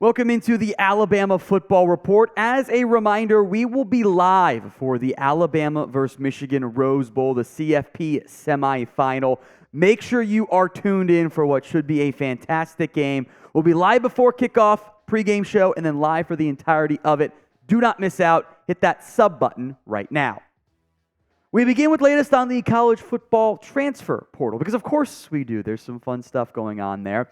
Welcome into the Alabama Football Report. As a reminder, we will be live for the Alabama versus Michigan Rose Bowl, the CFP semifinal. Make sure you are tuned in for what should be a fantastic game. We'll be live before kickoff, pregame show, and then live for the entirety of it. Do not miss out. Hit that sub button right now. We begin with latest on the college football transfer portal, because of course we do. There's some fun stuff going on there.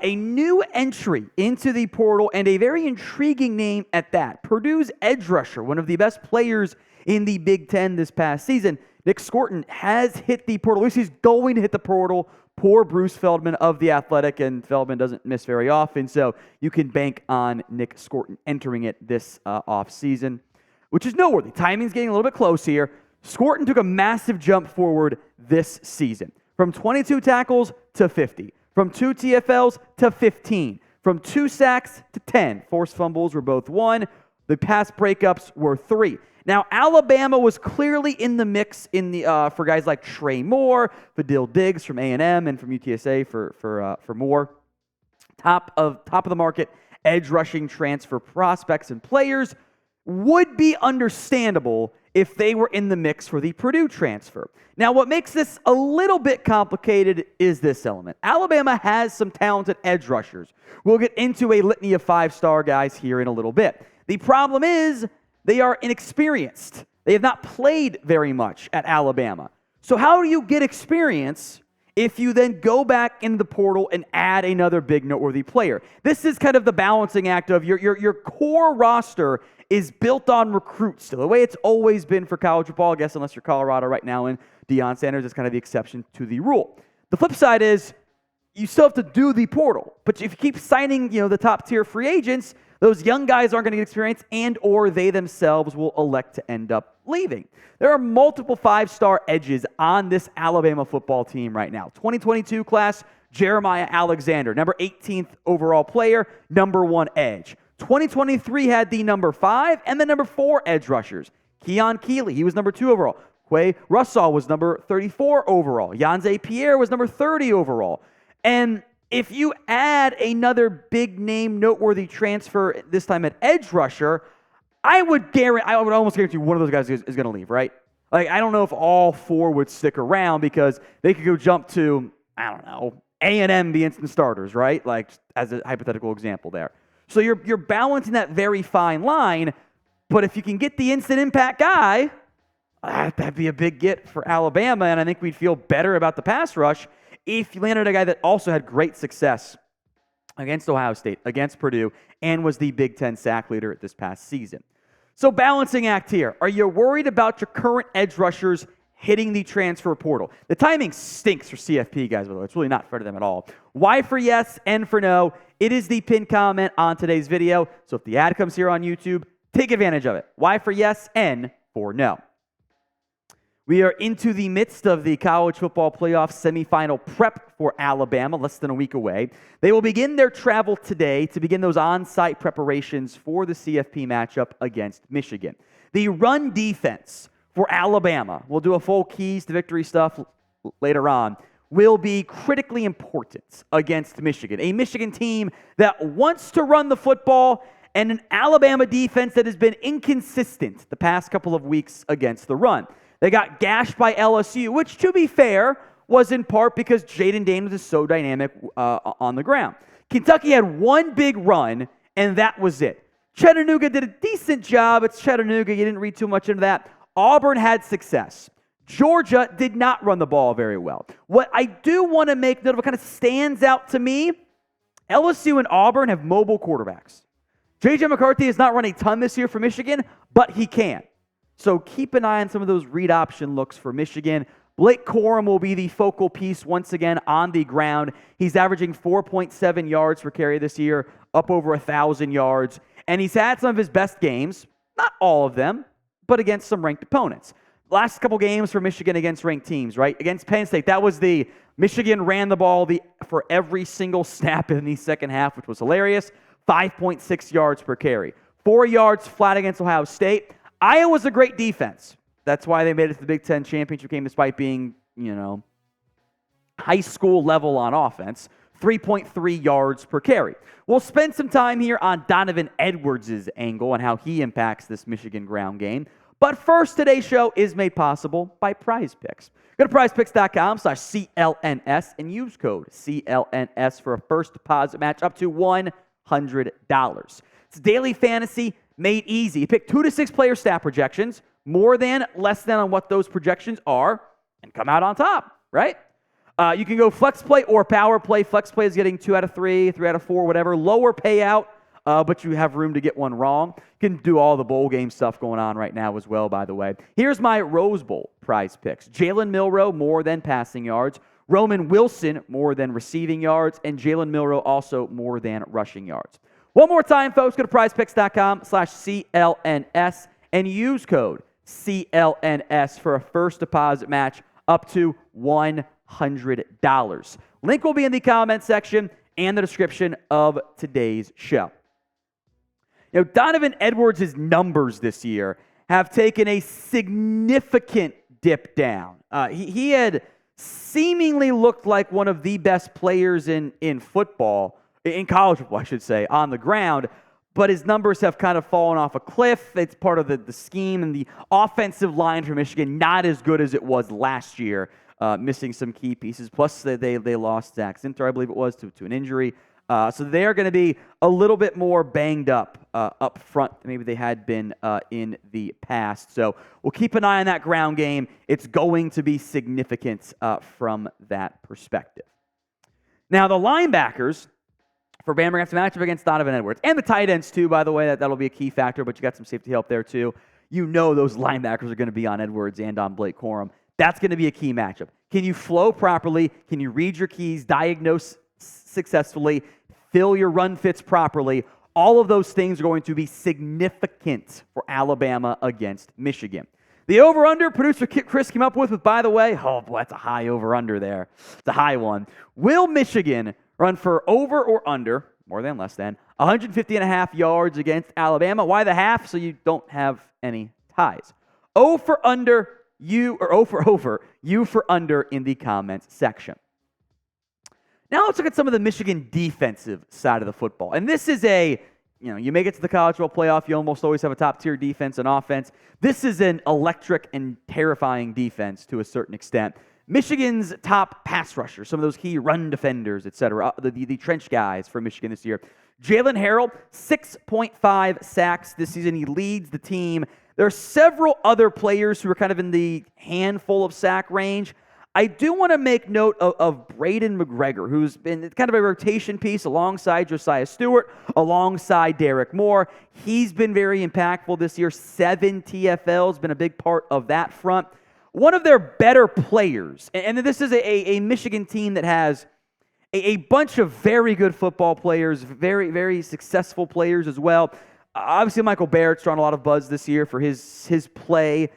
A new entry into the portal and a very intriguing name at that. Purdue's edge rusher, one of the best players in the Big Ten this past season, Nic Scourton, has hit the portal. At least he's going to hit the portal. Poor Bruce Feldman of The Athletic, and Feldman doesn't miss very often, so you can bank on Nic Scourton entering it this offseason, which is noteworthy. Timing's getting a little bit close here. Scourton took a massive jump forward this season, from 22 tackles to 50. From 2 TFLs to 15. From 2 sacks to 10. Forced fumbles were both 1. The pass breakups were 3. Now, Alabama was clearly in the mix for guys like Trey Moore, Fadil Diggs from A&M, and from UTSA for Moore. Top of the market edge rushing transfer prospects and players would be understandable if they were in the mix for the Purdue transfer. Now, what makes this a little bit complicated is this element. Alabama has some talented edge rushers. We'll get into a litany of 5-star guys here in a little bit. The problem is they are inexperienced. They have not played very much at Alabama. So how do you get experience if you then go back in the portal and add another big noteworthy player? This is kind of the balancing act of your core roster is built on recruits still, the way it's always been for college football, I guess, unless you're Colorado right now, and Deion Sanders is kind of the exception to the rule. The flip side is you still have to do the portal, but if you keep signing, the top-tier free agents, those young guys aren't going to get experience, and or they themselves will elect to end up leaving. There are multiple 5-star edges on this Alabama football team right now. 2022 class, Jeremiah Alexander, number 18th overall player, number 1 edge. 2023 had the number 5 and the number 4 edge rushers. Keon Keeley, he was number 2 overall. Russaw was number 34 overall. Yhonzae Pierre was number 30 overall. And if you add another big name noteworthy transfer, this time at edge rusher, I would almost guarantee one of those guys is going to leave, right? Like, I don't know if all 4 would stick around because they could go jump to, A&M the instant starters, right? Like, as a hypothetical example there. So you're balancing that very fine line, but if you can get the instant impact guy, that'd be a big get for Alabama, and I think we'd feel better about the pass rush if you landed a guy that also had great success against Ohio State, against Purdue, and was the Big Ten sack leader this past season. So balancing act here. Are you worried about your current edge rushers hitting the transfer portal? The timing stinks for CFP guys, by the way. It's really not fair to them at all. Y for yes, N for no. It is the pinned comment on today's video. So if the ad comes here on YouTube, take advantage of it. Y for yes, N for no. We are into the midst of the college football playoff semifinal prep for Alabama, less than a week away. They will begin their travel today to begin those on-site preparations for the CFP matchup against Michigan. The run defense for Alabama, we'll do a full keys to victory stuff later on, will be critically important against Michigan. A Michigan team that wants to run the football and an Alabama defense that has been inconsistent the past couple of weeks against the run. They got gashed by LSU, which, to be fair, was in part because Jaden Daniels is so dynamic on the ground. Kentucky had one big run, and that was it. Chattanooga did a decent job. It's Chattanooga. You didn't read too much into that. Auburn had success. Georgia did not run the ball very well. What I do want to make note of, what kind of stands out to me, LSU and Auburn have mobile quarterbacks. J.J. McCarthy has not run a ton this year for Michigan, but he can. So keep an eye on some of those read option looks for Michigan. Blake Corum will be the focal piece once again on the ground. He's averaging 4.7 yards per carry this year, up over 1,000 yards. And he's had some of his best games, not all of them, but against some ranked opponents. Last couple games for Michigan against ranked teams, right? Against Penn State, that was the Michigan ran the ball for every single snap in the second half, which was hilarious. 5.6 yards per carry. 4 yards flat against Ohio State. Iowa's a great defense. That's why they made it to the Big Ten championship game despite being, high school level on offense. 3.3 yards per carry. We'll spend some time here on Donovan Edwards' angle and how he impacts this Michigan ground game. But first, today's show is made possible by Prize Picks. Go to prizepicks.com/CLNS and use code CLNS for a first deposit match up to $100. It's daily fantasy made easy. You pick 2 to 6 player stat projections, more than, less than on what those projections are, and come out on top, right? You can go flex play or power play. Flex play is getting 2 out of 3, 3 out of 4, whatever. Lower payout, but you have room to get one wrong. You can do all the bowl game stuff going on right now as well, by the way. Here's my Rose Bowl prize picks. Jalen Milroe, more than passing yards. Roman Wilson, more than receiving yards. And Jalen Milroe, also more than rushing yards. One more time, folks, go to prizepicks.com/CLNS and use code CLNS for a first deposit match up to $100. Link will be in the comment section and the description of today's show. You know, Donovan Edwards' numbers this year have taken a significant dip down. He had seemingly looked like one of the best players in football, in college football, I should say, on the ground, but his numbers have kind of fallen off a cliff. It's part of the scheme, and the offensive line for Michigan not as good as it was last year, missing some key pieces. Plus, they lost Zach Zinter, I believe it was, to an injury. So they're going to be a little bit more banged up front than maybe they had been in the past. So we'll keep an eye on that ground game. It's going to be significant from that perspective. Now, the linebackers for Bama are going to have to match up against Donovan Edwards. And the tight ends, too, by the way. That'll be a key factor, but you got some safety help there, too. You know those linebackers are going to be on Edwards and on Blake Corum. That's going to be a key matchup. Can you flow properly? Can you read your keys, diagnose successfully, fill your run fits properly? All of those things are going to be significant for Alabama against Michigan. The over-under producer Chris came up with, by the way, oh boy, that's a high over-under there. It's a high one. Will Michigan run for over or under, more than less than, 150.5 yards against Alabama? Why the half? So you don't have any ties. O for under, you, or O for over, you for under in the comments section. Now let's look at some of the Michigan defensive side of the football. And this is you make it to the College Football Playoff, you almost always have a top-tier defense and offense. This is an electric and terrifying defense to a certain extent. Michigan's top pass rushers, some of those key run defenders, etc., the trench guys for Michigan this year. Jalen Harrell, 6.5 sacks this season. He leads the team. There are several other players who are kind of in the handful of sack range. I do want to make note of Braden McGregor, who's been kind of a rotation piece alongside Josiah Stewart, alongside Derek Moore. He's been very impactful this year. 7 TFLs, been a big part of that front. One of their better players, and this is a Michigan team that has a bunch of very good football players, very, very successful players as well. Obviously, Michael Barrett's drawn a lot of buzz this year for his play.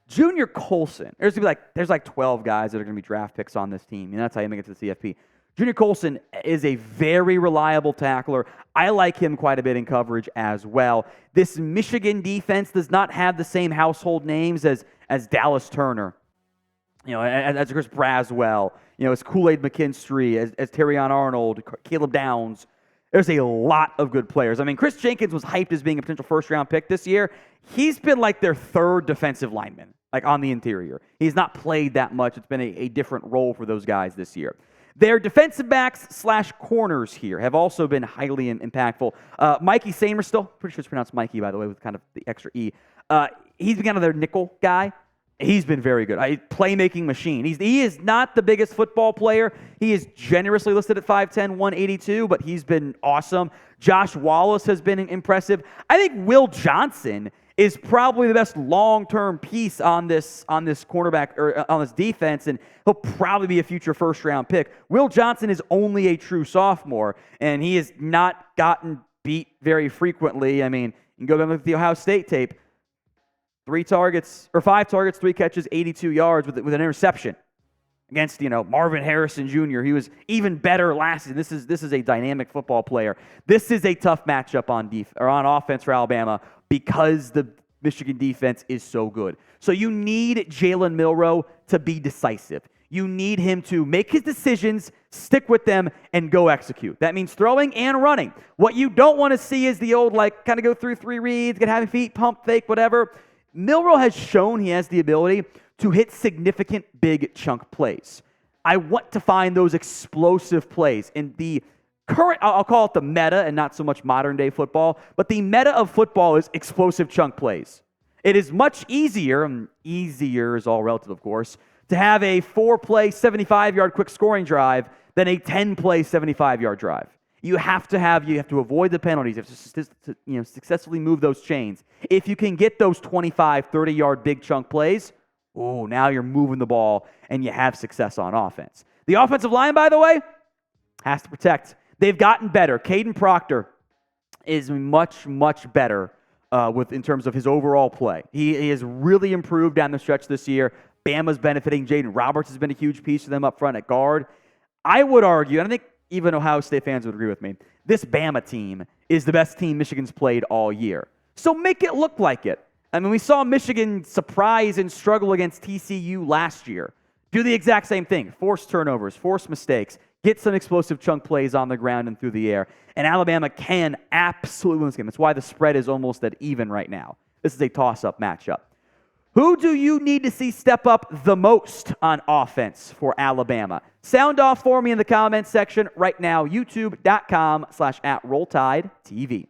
Junior Colson, there's like 12 guys that are going to be draft picks on this team, and that's how you make it to the CFP. Junior Colson is a very reliable tackler. I like him quite a bit in coverage as well. This Michigan defense does not have the same household names as Dallas Turner, as Chris Braswell, as Kool-Aid McKinstry, as Terrion Arnold, Caleb Downs. There's a lot of good players. I mean, Chris Jenkins was hyped as being a potential first-round pick this year. He's been like their third defensive lineman, like on the interior. He's not played that much. It's been a different role for those guys this year. Their defensive backs / corners here have also been highly impactful. Mikey Samerstill, pretty sure it's pronounced Mikey, by the way, with kind of the extra E. He's been kind of their nickel guy. He's been very good. Playmaking machine. He is not the biggest football player. He is generously listed at 5'10", 182, but he's been awesome. Josh Wallace has been impressive. I think Will Johnson is probably the best long-term piece on this cornerback or on this defense, and he'll probably be a future first-round pick. Will Johnson is only a true sophomore, and he has not gotten beat very frequently. I mean, you can go back and look at the Ohio State tape. 5 targets, 3 catches, 82 yards with an interception against Marvin Harrison Jr. He was even better last season. This is a dynamic football player. This is a tough matchup on offense for Alabama because the Michigan defense is so good. So you need Jalen Milroe to be decisive. You need him to make his decisions, stick with them, and go execute. That means throwing and running. What you don't want to see is the old, kind of go through 3 reads, get having feet, pump, fake, whatever. Milroe has shown he has the ability to hit significant big chunk plays. I want to find those explosive plays in the current, I'll call it the meta and not so much modern day football, but the meta of football is explosive chunk plays. It is much easier, and easier is all relative, of course, to have a 4-play, 75-yard quick scoring drive than a 10-play, 75-yard drive. You have to avoid the penalties. You have to successfully move those chains. If you can get those 25, 30-yard big chunk plays, now you're moving the ball and you have success on offense. The offensive line, by the way, has to protect. They've gotten better. Caden Proctor is much, much better in terms of his overall play. He has really improved down the stretch this year. Bama's benefiting. Jaden Roberts has been a huge piece for them up front at guard. I would argue, and I think even Ohio State fans would agree with me, this Bama team is the best team Michigan's played all year. So make it look like it. I mean, we saw Michigan surprise and struggle against TCU last year. Do the exact same thing. Force turnovers, force mistakes, get some explosive chunk plays on the ground and through the air. And Alabama can absolutely win this game. That's why the spread is almost at even right now. This is a toss-up matchup. Who do you need to see step up the most on offense for Alabama? Sound off for me in the comments section right now, youtube.com/@RollTideTV.